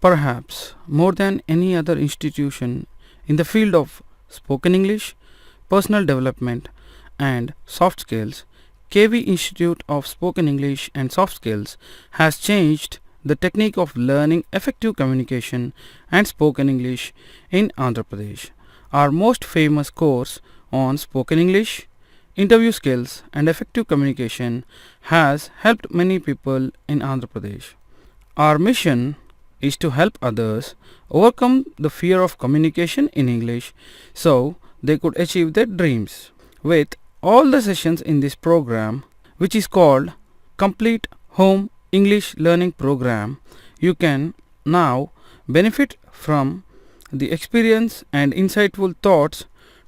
Perhaps more than any other institution in the field of spoken English, personal development, and soft skills, KV Institute of Spoken English and Soft Skills has changed the technique of learning effective communication and spoken English in Andhra Pradesh. Our most famous course on spoken English, interview skills, and effective communication has helped many people in Andhra Pradesh. Our mission is to help others overcome the fear of communication in English so they could achieve their dreams. With all the sessions in this program, which is called Complete Home English Learning Program, you can now benefit from the experience and insightful thoughts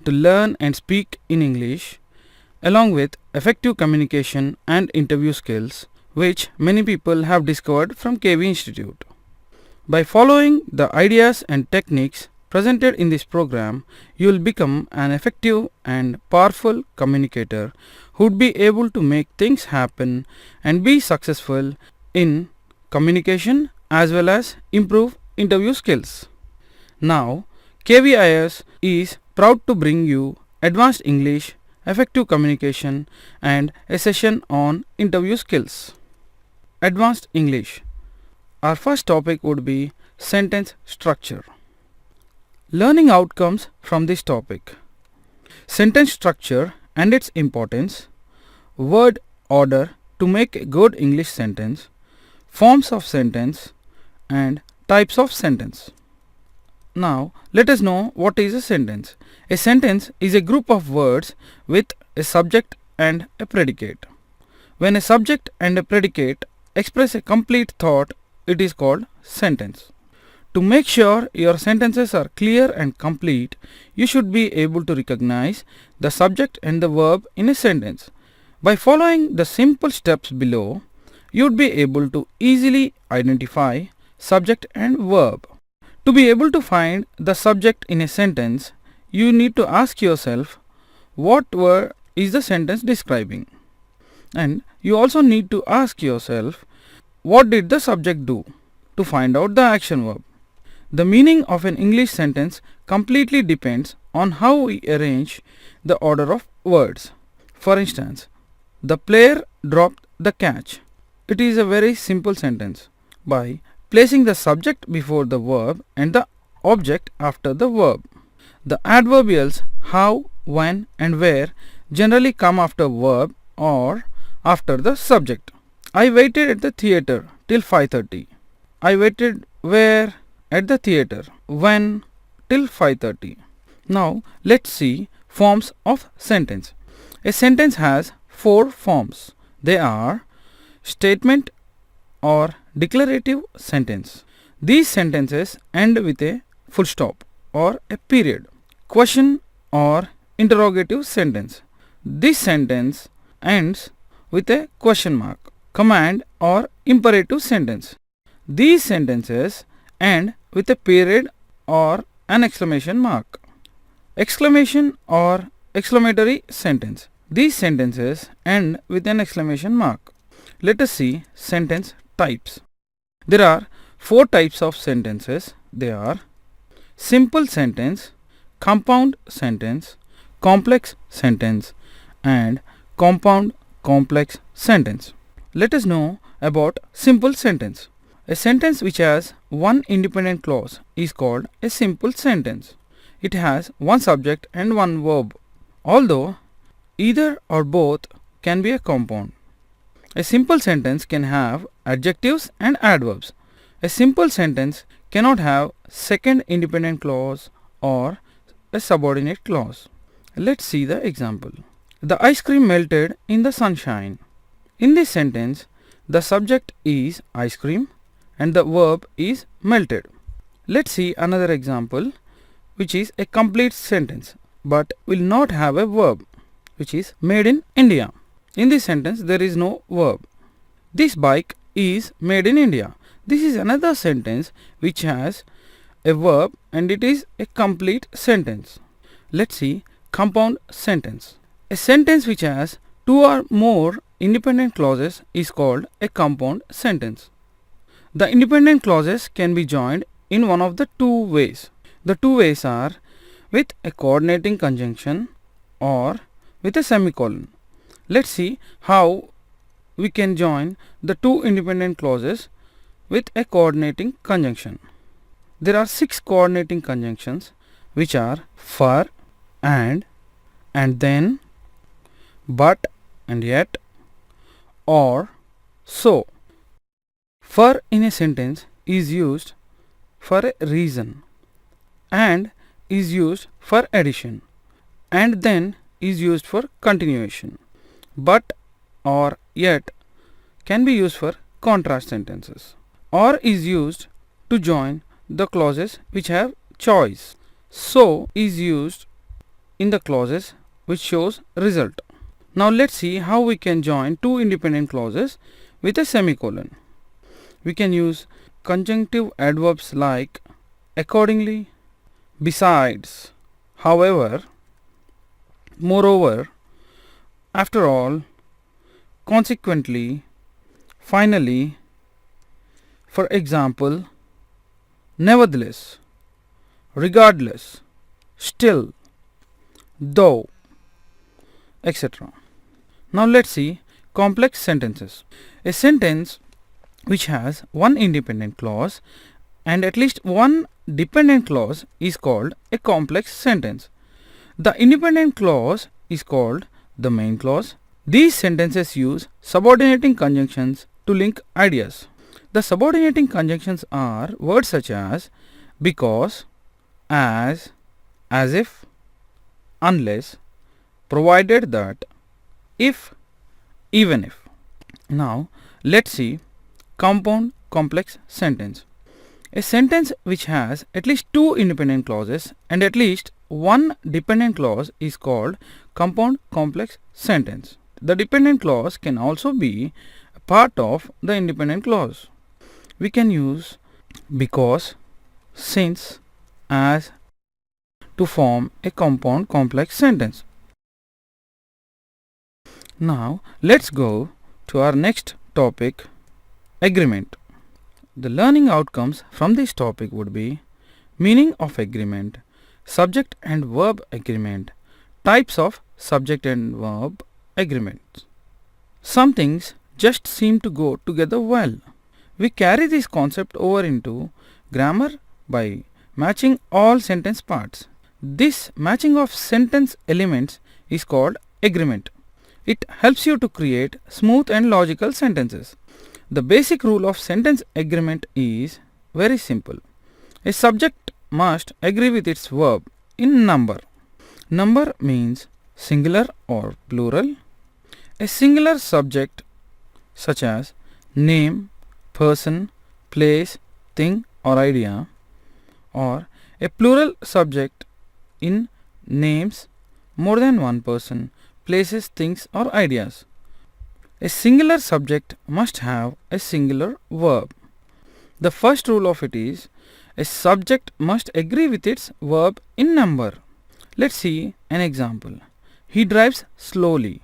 to learn and speak in English, along with effective communication and interview skills, which many people have discovered from KV Institute. By following the ideas and techniques presented in this program, you will become an effective and powerful communicator who would be able to make things happen and be successful in communication as well as improve interview skills. Now, KVIS is proud to bring you Advanced English, Effective Communication and a session on interview skills. Advanced English. Our first topic would be sentence structure. Learning outcomes from this topic. Sentence structure and its importance, word order to make a good English sentence, forms of sentence and types of sentence. Now let us know what is a sentence. A sentence is a group of words with a subject and a predicate. When a subject and a predicate express a complete thought, it is called sentence. To make sure your sentences are clear and complete, you should be able to recognize the subject and the verb in a sentence. By following the simple steps below, you would be able to easily identify subject and verb. To be able to find the subject in a sentence, you need to ask yourself what word is the sentence describing. And you also need to ask yourself what did the subject do to find out the action verb. The meaning of an English sentence completely depends on how we arrange the order of words. For instance, the player dropped the catch. It is a very simple sentence. By placing the subject before the verb and the object after the verb. The adverbials how, when and where generally come after verb or after the subject. I waited at the theatre till 5:30. I waited where? At the theatre. When? Till 5:30. Now let's see forms of sentence. A sentence has 4 forms. They are statement or declarative sentence. These sentences end with a full stop or a period. Question or interrogative sentence. This sentence ends with a question mark. Command or imperative sentence. These sentences end with a period or an exclamation mark. Exclamation or exclamatory sentence. These sentences end with an exclamation mark. Let us see sentence types. There are 4 types of sentences. They are simple sentence, compound sentence, complex sentence and compound complex sentence. Let us know about simple sentence. A sentence which has one independent clause is called a simple sentence. It has one subject and one verb, although either or both can be a compound. A simple sentence can have adjectives and adverbs. A simple sentence cannot have second independent clause or a subordinate clause. Let's see the example. The ice cream melted in the sunshine. In this sentence, the subject is ice cream and the verb is melted. Let's see another example, which is a complete sentence but will not have a verb, which is made in India. In this sentence, there is no verb. This bike is made in India. This is another sentence which has a verb and it is a complete sentence. Let's see compound sentence. A sentence which has 2 or more independent clauses is called a compound sentence. The independent clauses can be joined in one of the two ways. The two ways are with a coordinating conjunction or with a semicolon. Let's see how we can join the two independent clauses with a coordinating conjunction. There are 6 coordinating conjunctions which are for, and then, but and yet, or, so. For in a sentence is used for a reason, and is used for addition, and then is used for continuation. But or yet can be used for contrast sentences, or is used to join the clauses which have choice. So is used in the clauses which shows result. Now let's see how we can join two independent clauses with a semicolon. We can use conjunctive adverbs like accordingly, besides, however, moreover, after all, consequently, finally, for example, nevertheless, regardless, still, though, etc. Now let's see complex sentences. A sentence which has one independent clause and at least one dependent clause is called a complex sentence. The independent clause is called the main clause. These sentences use subordinating conjunctions to link ideas. The subordinating conjunctions are words such as because, as if, unless, provided that, if, even if. Now let's see compound complex sentence. A sentence which has at least two independent clauses and at least one dependent clause is called compound complex sentence. The dependent clause can also be a part of the independent clause. We can use because, since, as to form a compound complex sentence. Now let's go to our next topic, agreement. The learning outcomes from this topic would be meaning of agreement, subject and verb agreement, types of subject and verb agreements. Some things just seem to go together well. We carry this concept over into grammar by matching all sentence parts. This matching of sentence elements is called agreement. It helps you to create smooth and logical sentences. The basic rule of sentence agreement is very simple. A subject must agree with its verb in number. Number means singular or plural. A singular subject such as name, person, place, thing or idea, or a plural subject in names, more than one person, places, things or ideas. A singular subject must have a singular verb. The first rule of it is a subject must agree with its verb in number. Let's see an example. He drives slowly,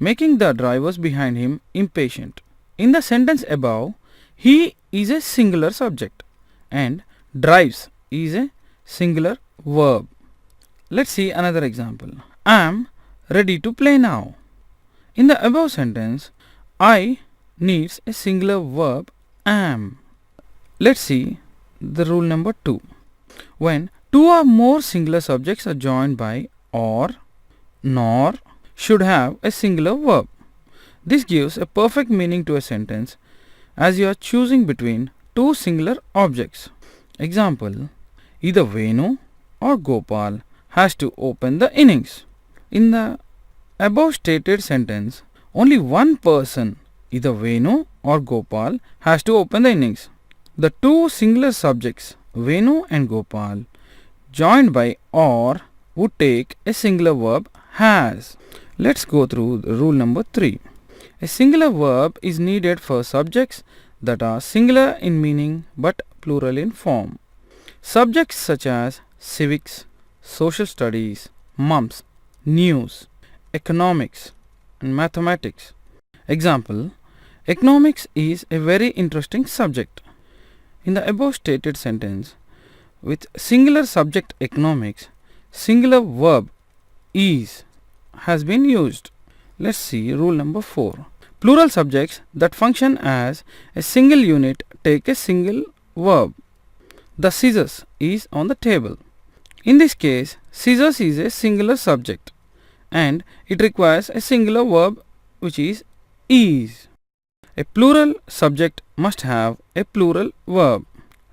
making the drivers behind him impatient. In the sentence above, he is a singular subject and drives is a singular verb. Let's see another example. I am ready to play now. In the above sentence, I needs a singular verb am. Let's see the rule number 2. When two or more singular subjects are joined by or, nor, should have a singular verb. This gives a perfect meaning to a sentence as you are choosing between two singular objects. Example, either Venu or Gopal has to open the innings. In the above stated sentence, only one person, either Venu or Gopal, has to open the innings. The two singular subjects, Venu and Gopal, joined by or would take a singular verb has. Let's go through the rule number 3. A singular verb is needed for subjects that are singular in meaning but plural in form. Subjects such as civics, social studies, mumps, news, economics and mathematics. Example, economics is a very interesting subject. In the above stated sentence, with singular subject economics, singular verb is has been used. Let's see rule number 4. Plural subjects that function as a single unit take a single verb. The scissors is on the table. In this case, scissors is a singular subject and it requires a singular verb which is. A plural subject must have a plural verb.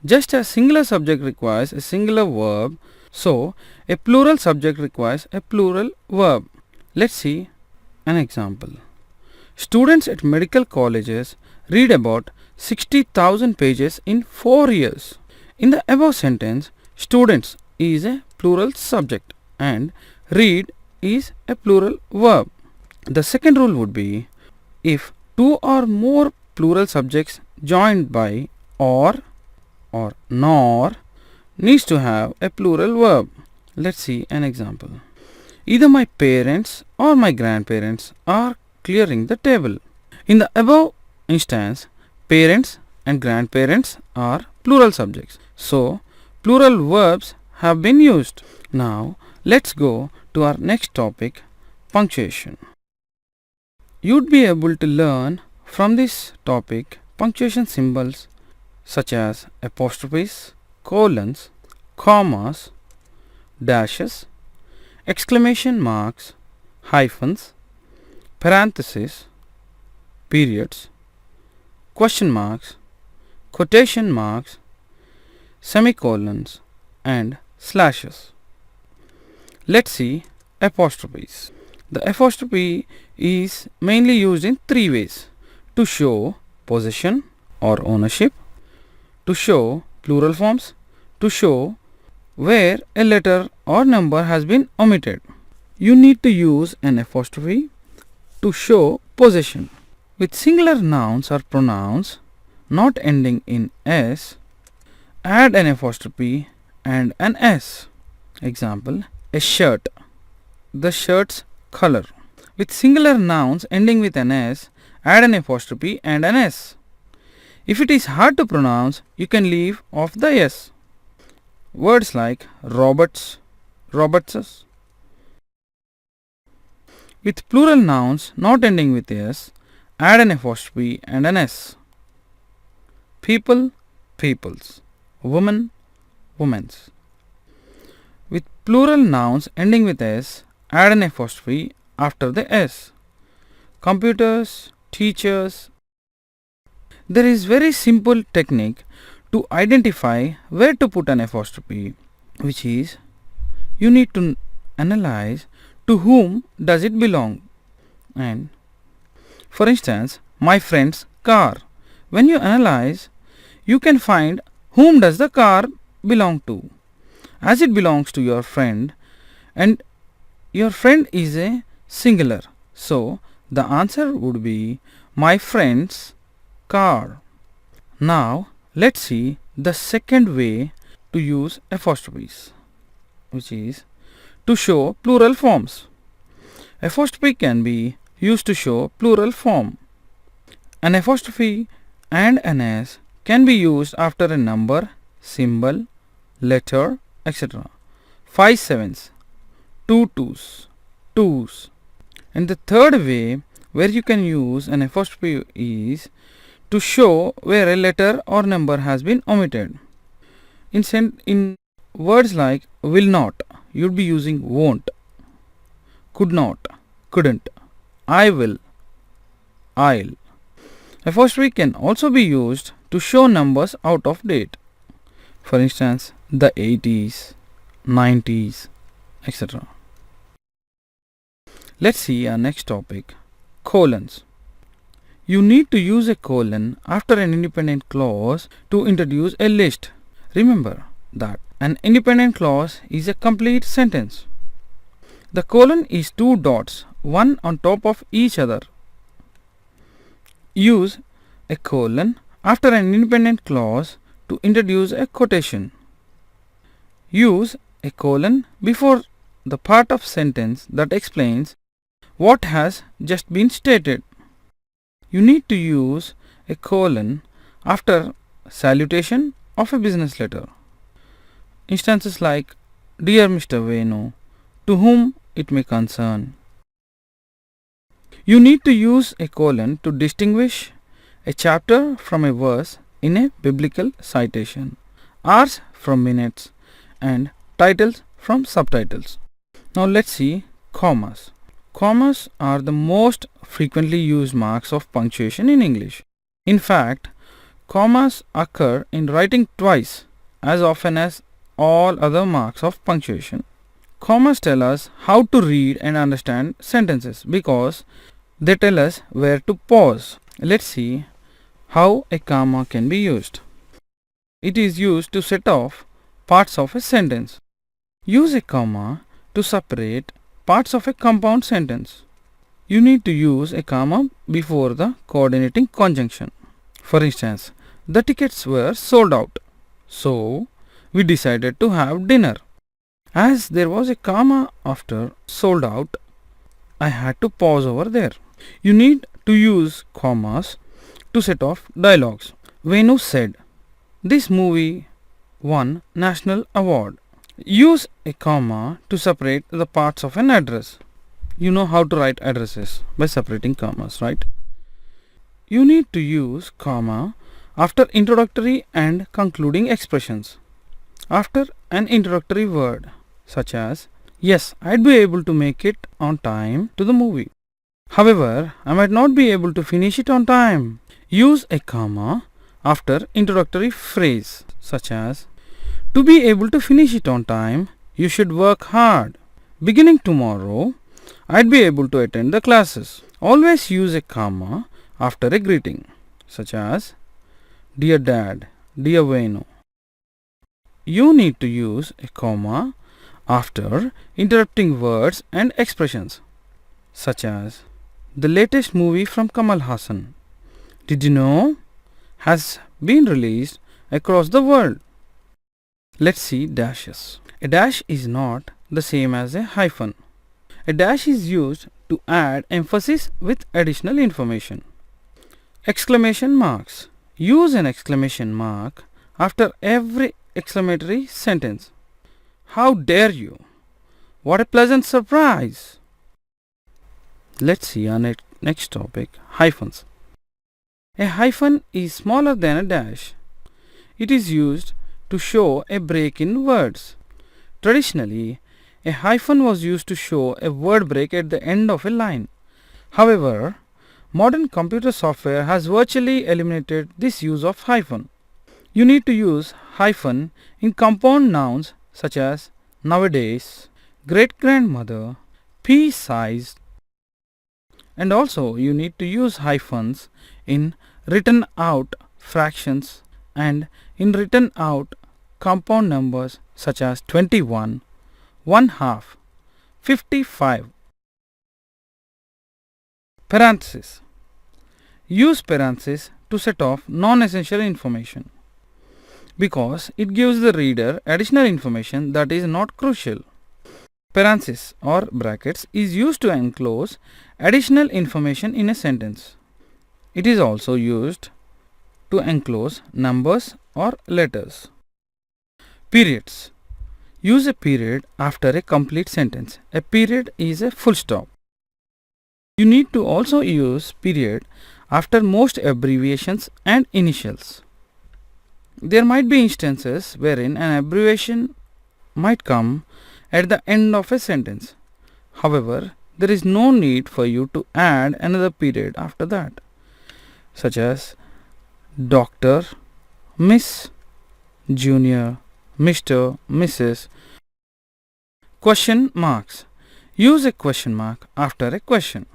Just as singular subject requires a singular verb, so a plural subject requires a plural verb. Let's see an example. Students at medical colleges read about 60,000 pages in 4 years. In the above sentence, students is a plural subject and read is a plural verb. The second rule would be if two or more plural subjects joined by or nor needs to have a plural verb. Let's see an example. Either my parents or my grandparents are clearing the table. In the above instance, parents and grandparents are plural subjects. So, plural verbs have been used. Now, let's go to our next topic, punctuation. You'd be able to learn from this topic punctuation symbols such as apostrophes, colons, commas, dashes, exclamation marks, hyphens, parentheses, periods, question marks, quotation marks, semicolons and slashes. Let's see apostrophes. The apostrophe is mainly used in 3 ways: to show possession or ownership, to show plural forms, to show where a letter or number has been omitted. You need to use an apostrophe to show possession. With singular nouns or pronouns not ending in s, add an apostrophe and an s. Example, a shirt, the shirt's color. With singular nouns ending with an s, add an apostrophe and an s. If it is hard to pronounce, you can leave off the s. Words like Roberts, Robertses. With plural nouns not ending with s, add an apostrophe and an s. People, peoples. Woman, women's. With plural nouns ending with s, add an apostrophe after the s. Computers, teachers. There is very simple technique to identify where to put an apostrophe, which is you need to analyze to whom does it belong. And for instance, my friend's car. When you analyze, you can find whom does the car belong to. As it belongs to your friend and your friend is a singular, so the answer would be my friend's car. Now let's see the second way to use apostrophes, which is to show plural forms. Apostrophe can be used to show plural form. An apostrophe and an s can be used after a number, symbol, letter, etc. 5 sevens, 2 twos, twos. And the third way where you can use an apostrophe is to show where a letter or number has been omitted. In words like will not, you'd be using won't, could not, couldn't, I will, I'll. Apostrophe can also be used to show numbers out of date. For instance, the 80s, 90s, etc. Let's see our next topic, colons. You need to use a colon after an independent clause to introduce a list. Remember that an independent clause is a complete sentence. The colon is 2 dots, one on top of each other. Use a colon after an independent clause to introduce a quotation. Use a colon before the part of sentence that explains what has just been stated. You need to use a colon after salutation of a business letter. Instances like Dear Mr. Venu, to whom it may concern. You need to use a colon to distinguish a chapter from a verse in a biblical citation, hours from minutes, and titles from subtitles. Now let's see commas. Commas are the most frequently used marks of punctuation in English. In fact, commas occur in writing twice as often as all other marks of punctuation. Commas tell us how to read and understand sentences because they tell us where to pause. Let's see how a comma can be used. It is used to set off parts of a sentence. Use a comma to separate parts of a compound sentence. You need to use a comma before the coordinating conjunction. For instance, the tickets were sold out, so we decided to have dinner. As there was a comma after sold out, I had to pause over there. You need to use commas to set off dialogues. Venu said, "This movie won national award." Use a comma to separate the parts of an address. You know how to write addresses by separating commas, right? You need to use comma after introductory and concluding expressions. After an introductory word such as, "Yes, I'd be able to make it on time to the movie. However, I might not be able to finish it on time." Use a comma after introductory phrase such as, "To be able to finish it on time, you should work hard. Beginning tomorrow, I'd be able to attend the classes." Always use a comma after a greeting such as, "Dear Dad, Dear Venu." You need to use a comma after interrupting words and expressions such as, "The latest movie from Kamal Hassan, did you know, has been released across the world." Let's see dashes. A dash is not the same as a hyphen. A dash is used to add emphasis with additional information. Exclamation marks. Use an exclamation mark after every exclamatory sentence. "How dare you? What a pleasant surprise!" Let's see our next topic, hyphens. A hyphen is smaller than a dash. It is used to show a break in words. Traditionally, a hyphen was used to show a word break at the end of a line. However, modern computer software has virtually eliminated this use of hyphen. You need to use hyphen in compound nouns such as nowadays, great-grandmother, pea-sized, and also you need to use hyphens in written out fractions and in written out compound numbers such as 21, 1/2, 55. Parenthesis. Use parenthesis to set off non-essential information because it gives the reader additional information that is not crucial. Parenthesis or brackets is used to enclose additional information in a sentence. It is also used to enclose numbers or letters. Periods. Use a period after a complete sentence. A period is a full stop. You need to also use period after most abbreviations and initials. There might be instances wherein an abbreviation might come at the end of a sentence. However, there is no need for you to add another period after that, such as Dr., Miss, Junior, Mr., Mrs. Question marks. Use a question mark after a question.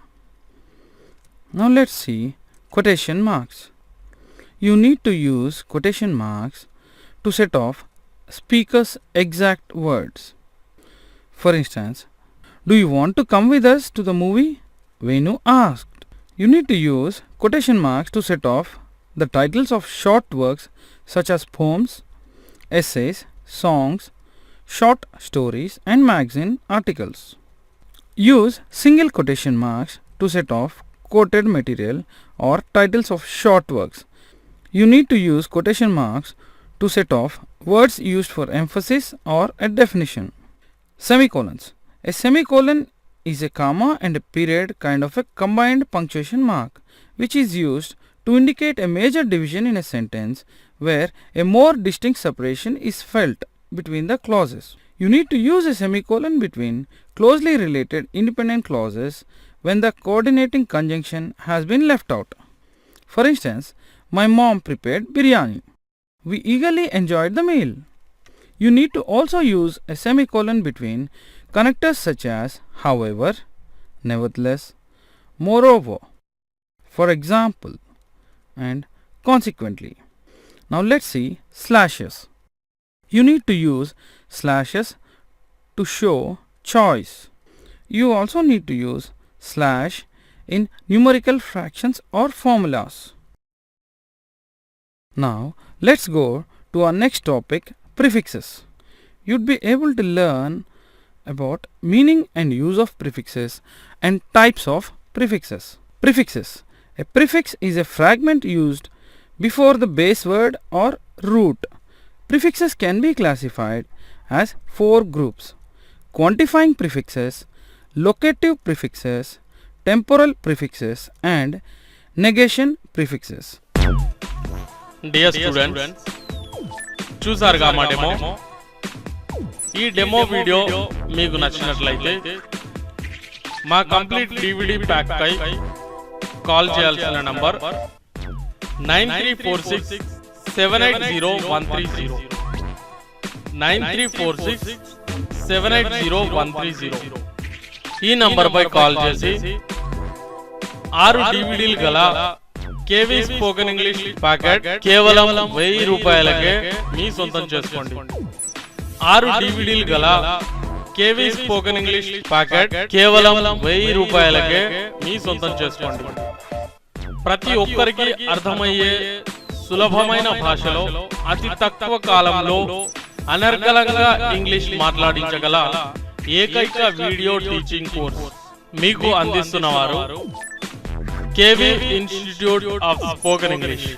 Now let's see quotation marks. You need to use quotation marks to set off speaker's exact words. For instance, "Do you want to come with us to the movie?" Venu asked. You need to use quotation marks to set off the titles of short works such as poems, essays, songs, short stories, and magazine articles. Use single quotation marks to set off quoted material or titles of short works. You need to use quotation marks to set off words used for emphasis or a definition. Semicolons. A semicolon is a comma and a period kind of a combined punctuation mark which is used to indicate a major division in a sentence where a more distinct separation is felt between the clauses. You need to use a semicolon between closely related independent clauses when the coordinating conjunction has been left out. For instance, my mom prepared biryani. We eagerly enjoyed the meal. You need to also use a semicolon between connectors such as however, nevertheless, moreover, for example, and consequently. Now let's see slashes. You need to use slashes to show choice. You also need to use slash in numerical fractions or formulas. Now let's go to our next topic, prefixes. You'd be able to learn about meaning and use of prefixes and types of prefixes. Prefixes. A prefix is a fragment used before the base word or root. Prefixes can be classified as 4 groups: quantifying prefixes, locative prefixes, temporal prefixes, and negation prefixes. Dear students, చూసారుగా మా demo. ఈ demo video మీకు నచ్చినట్లయితే మా complete DVD pack పై call చేయాల్సిన number 9346780130 9346780130. ఈ number పై call చేసి 6 డివిడీలు గల కేవీ స్పోకెన్ ఇంగ్లీష్ ప్యాకెట్ కేవలం 1000 రూపాయలకే మీ సొంతం చేసుకోండి. 6 డివిడీలు గల కేవీ స్పోకెన్ ఇంగ్లీష్ ప్యాకెట్ కేవలం 1000 రూపాయలకే మీ సొంతం చేసుకోండి. ప్రతి ఒక్కరికి అర్థమయ్యే సులభమైన భాషలో అతి తక్కువ కాలంలో అనర్గళంగా ఇంగ్లీష్ మాట్లాడించగల ఏకైక వీడియో టీచింగ్ కోర్స్ మీకు అందిస్తున్నవారు KV institute of spoken English.